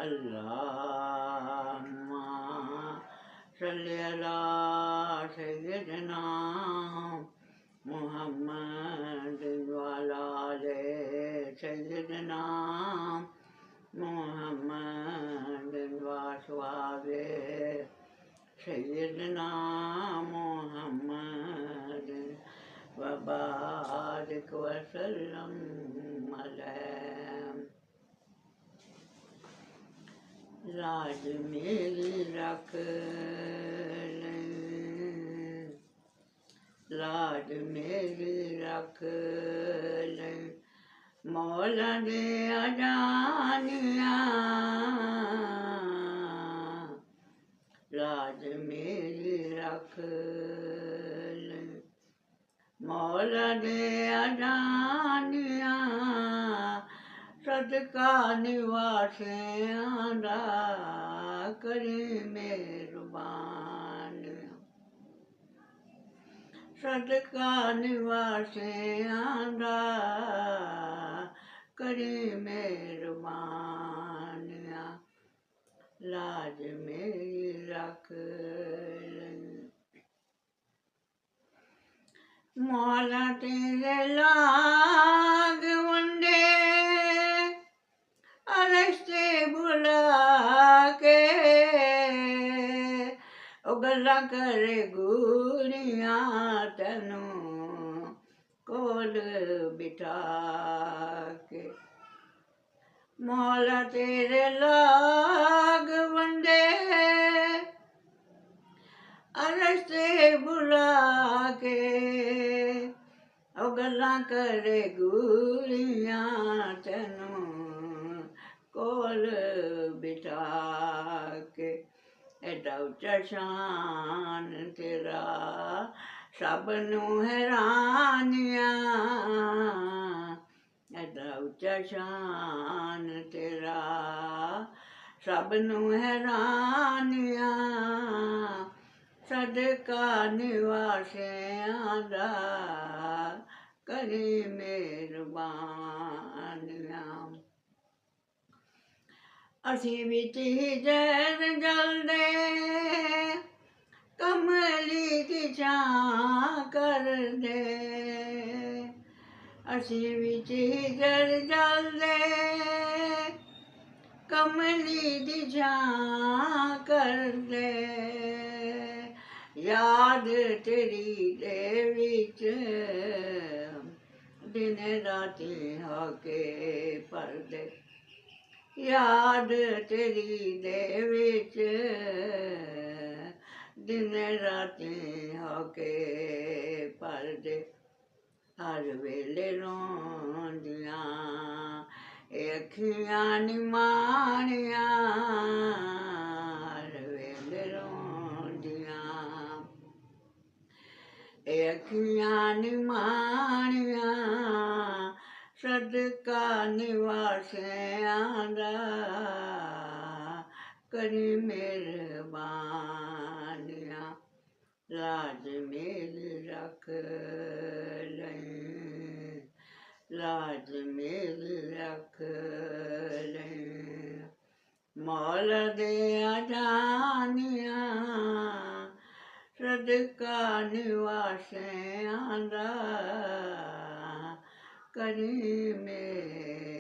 अल्लाहुम्मा सल्लि अला सय्यिदना मुहम्मद व अला आलि सय्यिदना मुहम्मद व अस्हाबि सय्यिदना मुहम्मद व बारिक व सल्लम अलैहि। लाज मेरी रख ले, लाज मेरी रख ले, मौला दे अजानिया। लाज मेरी रख ले, मौला दे अजानिया। सदका निवासियां दा करी मेहरबान। सदका निवासियां दा करी मेहरबान। लाज मेरी रख ले, मौला तेरे लाग वंदे रस्ते बुला के। ओ गल्लां करे गूड़ियां तैनू कोल बिठा के। मौला तेरे लाग वंदे रस्ते बुला के। ओ गल्लां करे गूड़ियां तैनू कोल बिठा के। एडा उच्चा शान तेरा सब नू हैरानिया। एडा उच्चा शान तेरा सब नू हैरानिया। सदका निवासियां दा करी मेहरबानिया। असीं विच हिजर जलदे कमली दी छां करदे। असीं विच हिजर जलदे कमली दी छां करदे। याद तेरी दे विच दिन राती होके पलदे। याद तेरी दे विच दिन राती होके पलदे। हर वेले रोंदियां ए अखियां नी माणियां। हर वेले रोंदियां ए अखियां नी माणियां। सदका निवासियां दा करी मेहरबानिया। लाज मेरी रख ले, लाज मेरी रख ले, मौला दे अजानिया। सदका निवासियां दा करी मेहरबानिया।